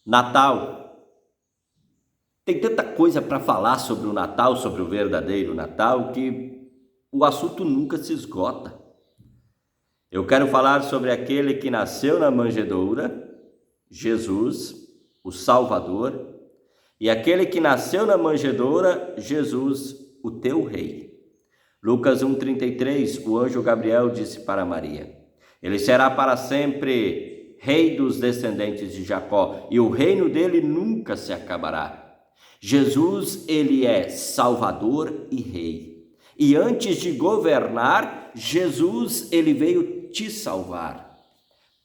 Natal. Tem tanta coisa para falar sobre o Natal, sobre o verdadeiro Natal, que o assunto nunca se esgota. Eu quero falar sobre aquele que nasceu na manjedoura, Jesus, o Salvador, e aquele que nasceu na manjedoura, Jesus, o teu Rei. Lucas 1,33, o anjo Gabriel disse para Maria: ele será para sempre rei dos descendentes de Jacó, e o reino dele nunca se acabará. Jesus, ele é Salvador e Rei. E antes de governar, Jesus, ele veio te salvar.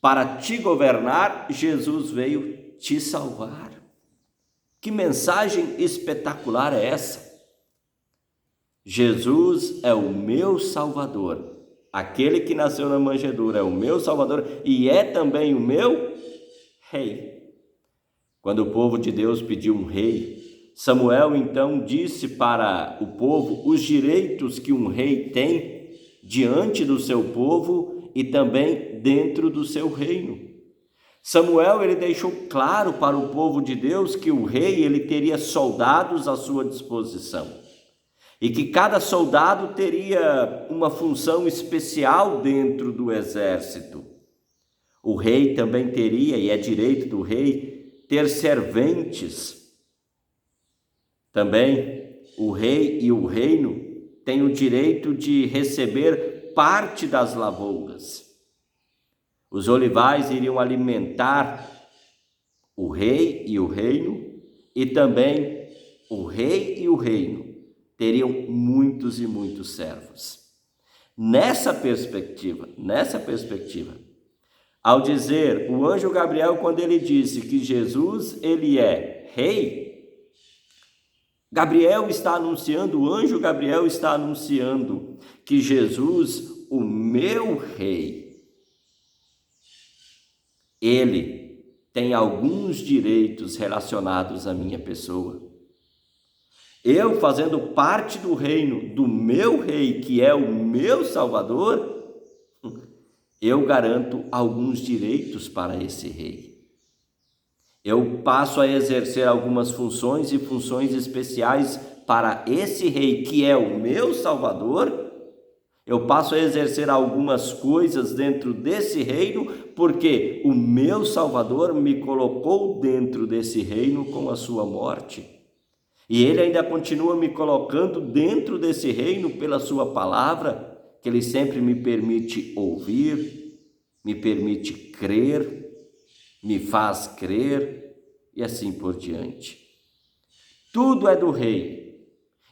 Para te governar, Jesus veio te salvar. Que mensagem espetacular é essa? Jesus é o meu Salvador. Aquele que nasceu na manjedoura é o meu Salvador e é também o meu Rei. Quando o povo de Deus pediu um rei, Samuel então disse para o povo os direitos que um rei tem diante do seu povo e também dentro do seu reino. Samuel, ele deixou claro para o povo de Deus que o rei, ele teria soldados à sua disposição e que cada soldado teria uma função especial dentro do exército. O rei também teria, e é direito do rei, ter serventes. Também o rei e o reino têm o direito de receber parte das lavouras. Os olivais iriam alimentar o rei e o reino, e também o rei e o reino teriam muitos e muitos servos. Nessa perspectiva, ao dizer o anjo Gabriel, quando ele disse que Jesus, ele é rei, Gabriel está anunciando, o anjo Gabriel está anunciando que Jesus, o meu rei, ele tem alguns direitos relacionados à minha pessoa. Eu, fazendo parte do reino do meu rei, que é o meu Salvador, eu garanto alguns direitos para esse rei. Eu passo a exercer algumas funções e funções especiais para esse rei que é o meu Salvador. Eu passo a exercer algumas coisas dentro desse reino, porque o meu Salvador me colocou dentro desse reino com a sua morte. E ele ainda continua me colocando dentro desse reino pela sua palavra, que ele sempre me permite ouvir, me permite crer, me faz crer e assim por diante. Tudo é do rei,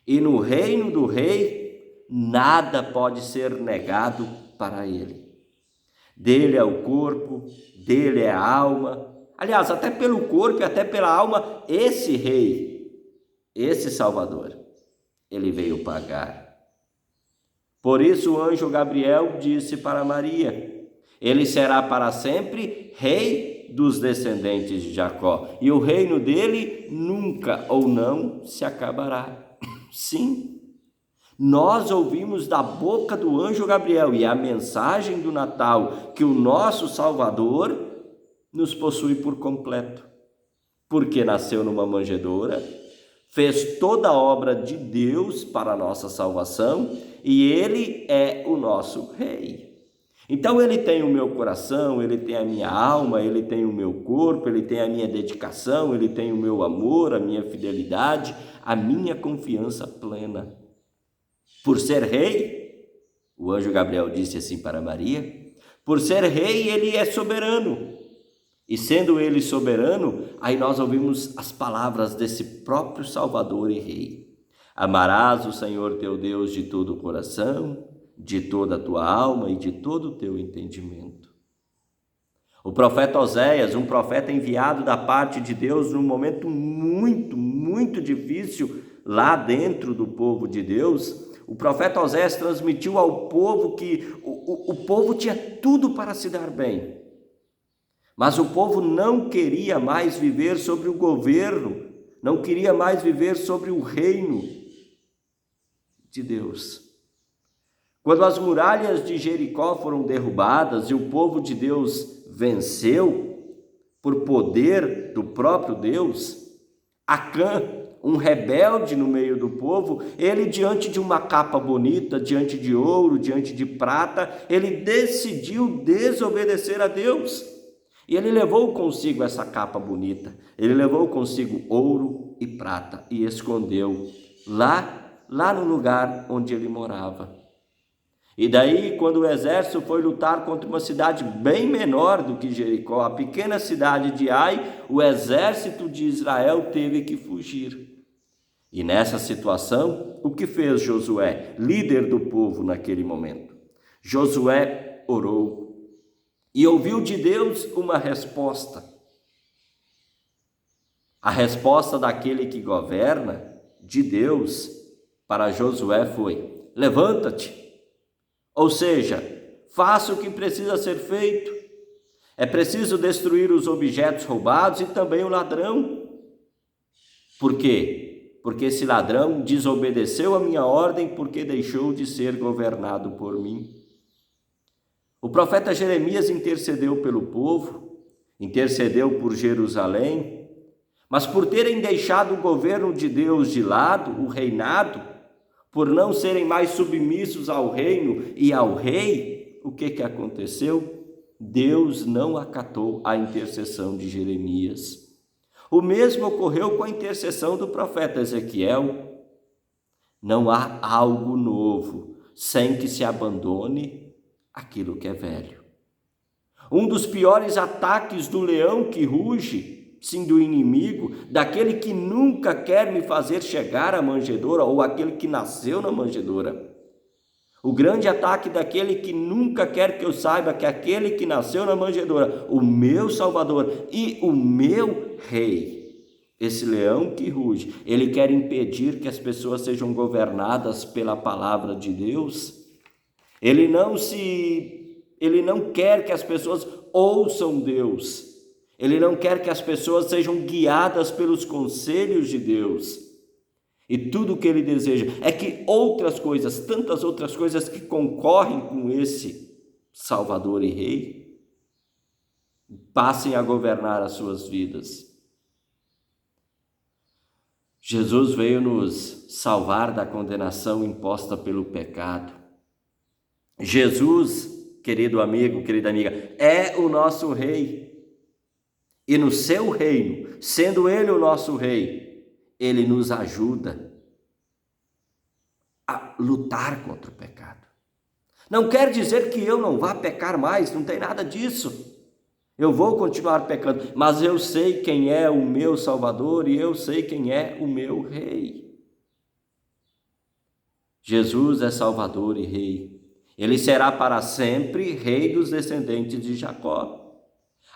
e no reino do rei nada pode ser negado para ele. Dele é o corpo, dele é a alma. Aliás, até pelo corpo e até pela alma, esse rei, esse Salvador, ele veio pagar. Por isso o anjo Gabriel disse para Maria: ele será para sempre rei dos descendentes de Jacó, e o reino dele nunca ou não se acabará. Sim, nós ouvimos da boca do anjo Gabriel, e a mensagem do Natal, que o nosso Salvador nos possui por completo, porque nasceu numa manjedoura, fez toda a obra de Deus para a nossa salvação, e ele é o nosso rei. Então ele tem o meu coração, ele tem a minha alma, ele tem o meu corpo, ele tem a minha dedicação, ele tem o meu amor, a minha fidelidade, a minha confiança plena. Por ser rei, o anjo Gabriel disse assim para Maria, por ser rei ele é soberano. E sendo ele soberano, aí nós ouvimos as palavras desse próprio Salvador e Rei. Amarás o Senhor teu Deus de todo o coração, de toda a tua alma e de todo o teu entendimento. O profeta Oséias, um profeta enviado da parte de Deus num momento muito difícil lá dentro do povo de Deus, o profeta Oséias transmitiu ao povo que o povo tinha tudo para se dar bem. Mas o povo não queria mais viver sobre o governo, não queria mais viver sobre o reino de Deus. Quando as muralhas de Jericó foram derrubadas e o povo de Deus venceu, por poder do próprio Deus, Acã, um rebelde no meio do povo, ele diante de uma capa bonita, diante de ouro, diante de prata, ele decidiu desobedecer a Deus. E ele levou consigo essa capa bonita, ele levou consigo ouro e prata e escondeu lá no lugar onde ele morava. E daí, quando o exército foi lutar contra uma cidade bem menor do que Jericó, a pequena cidade de Ai, o exército de Israel teve que fugir. E nessa situação, o que fez Josué, líder do povo naquele momento? Josué orou e ouviu de Deus uma resposta. A resposta daquele que governa, de Deus, para Josué foi: levanta-te. Ou seja, faça o que precisa ser feito. É preciso destruir os objetos roubados e também o ladrão. Por quê? Porque esse ladrão desobedeceu a minha ordem porque deixou de ser governado por mim. O profeta Jeremias intercedeu pelo povo, intercedeu por Jerusalém, mas por terem deixado o governo de Deus de lado, o reinado, por não serem mais submissos ao reino e ao rei, o que aconteceu? Deus não acatou a intercessão de Jeremias. O mesmo ocorreu com a intercessão do profeta Ezequiel. Não há algo novo sem que se abandone aquilo que é velho. Um dos piores ataques do leão que ruge, sim, do inimigo, daquele que nunca quer me fazer chegar à manjedoura, ou aquele que nasceu na manjedoura. O grande ataque daquele que nunca quer que eu saiba que aquele que nasceu na manjedoura, o meu Salvador e o meu Rei, esse leão que ruge, ele quer impedir que as pessoas sejam governadas pela palavra de Deus. Ele não quer que as pessoas ouçam Deus. Ele não quer que as pessoas sejam guiadas pelos conselhos de Deus. E tudo o que ele deseja é que outras coisas, tantas outras coisas que concorrem com esse Salvador e Rei, passem a governar as suas vidas. Jesus veio nos salvar da condenação imposta pelo pecado. Jesus, querido amigo, querida amiga, é o nosso Rei. E no seu reino, sendo Ele o nosso Rei, Ele nos ajuda a lutar contra o pecado. Não quer dizer que eu não vá pecar mais, não tem nada disso. Eu vou continuar pecando, mas eu sei quem é o meu Salvador e eu sei quem é o meu Rei. Jesus é Salvador e Rei. Ele será para sempre Rei dos descendentes de Jacó.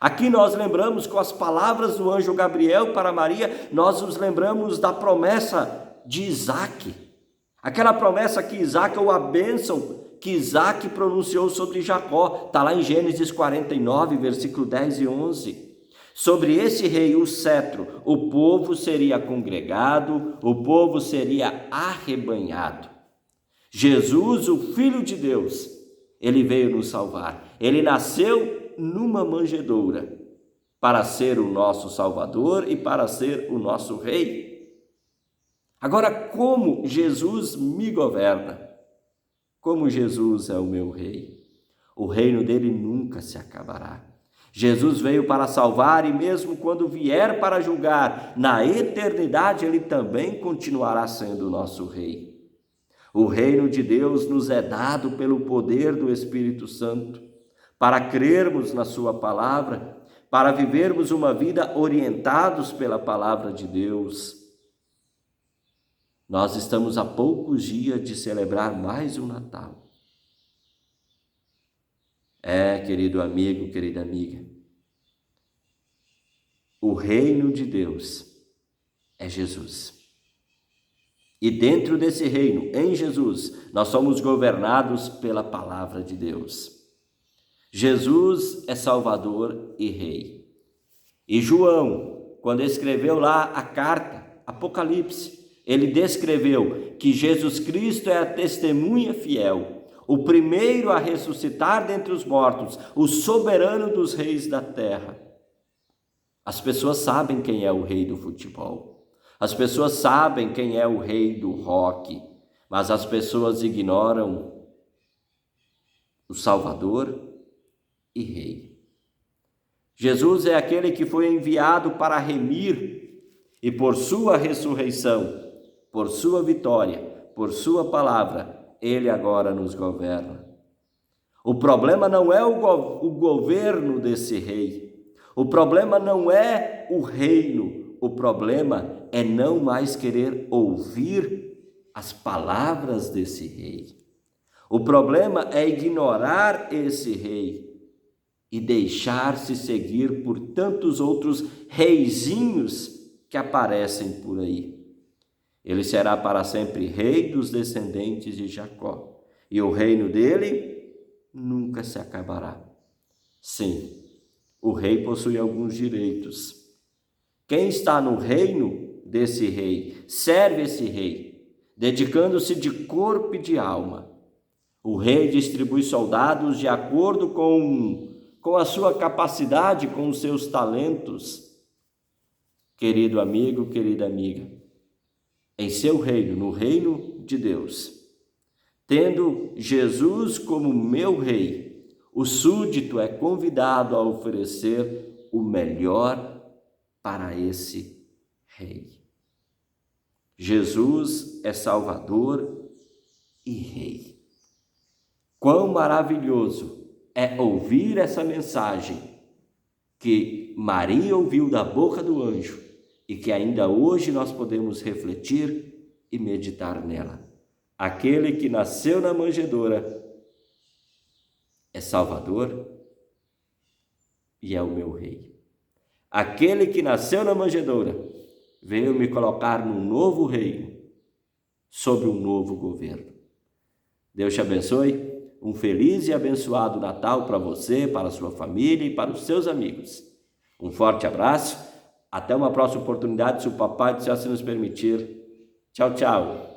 Aqui nós lembramos com as palavras do anjo Gabriel para Maria, nós nos lembramos da promessa de Isaac. Aquela promessa que Isaac, ou a bênção que Isaac pronunciou sobre Jacó, está lá em Gênesis 49, versículo 10 e 11. Sobre esse rei, o cetro, o povo seria congregado, o povo seria arrebanhado. Jesus, o Filho de Deus, ele veio nos salvar. Ele nasceu numa manjedoura para ser o nosso Salvador e para ser o nosso Rei. Agora, como Jesus me governa? Como Jesus é o meu Rei? O reino dele nunca se acabará. Jesus veio para salvar e mesmo quando vier para julgar, na eternidade ele também continuará sendo o nosso Rei. O reino de Deus nos é dado pelo poder do Espírito Santo, para crermos na sua palavra, para vivermos uma vida orientados pela palavra de Deus. Nós estamos a poucos dias de celebrar mais um Natal. Querido amigo, querida amiga, o reino de Deus é Jesus. E dentro desse reino, em Jesus, nós somos governados pela palavra de Deus. Jesus é Salvador e Rei. E João, quando escreveu lá a carta, Apocalipse, ele descreveu que Jesus Cristo é a testemunha fiel, o primeiro a ressuscitar dentre os mortos, o soberano dos reis da terra. As pessoas sabem quem é o rei do futebol. As pessoas sabem quem é o rei do rock, mas as pessoas ignoram o Salvador e Rei. Jesus é aquele que foi enviado para remir e por sua ressurreição, por sua vitória, por sua palavra, ele agora nos governa. O problema não é o governo desse rei. O problema não é o reino. O problema é não mais querer ouvir as palavras desse rei. O problema é ignorar esse rei e deixar-se seguir por tantos outros reizinhos que aparecem por aí. Ele será para sempre rei dos descendentes de Jacó, e o reino dele nunca se acabará. Sim, o rei possui alguns direitos. Quem está no reino desse rei, serve esse rei, dedicando-se de corpo e de alma. O rei distribui soldados de acordo com a sua capacidade, com os seus talentos. Querido amigo, querida amiga, em seu reino, no reino de Deus, tendo Jesus como meu rei, o súdito é convidado a oferecer o melhor para esse rei. Jesus é Salvador e Rei. Quão maravilhoso é ouvir essa mensagem que Maria ouviu da boca do anjo e que ainda hoje nós podemos refletir e meditar nela. Aquele que nasceu na manjedoura é Salvador e é o meu Rei. Aquele que nasceu na manjedoura veio me colocar num novo reino, sob um novo governo. Deus te abençoe. Um feliz e abençoado Natal para você, para a sua família e para os seus amigos. Um forte abraço. Até uma próxima oportunidade, se o Papai do Céu se nos permitir. Tchau, tchau.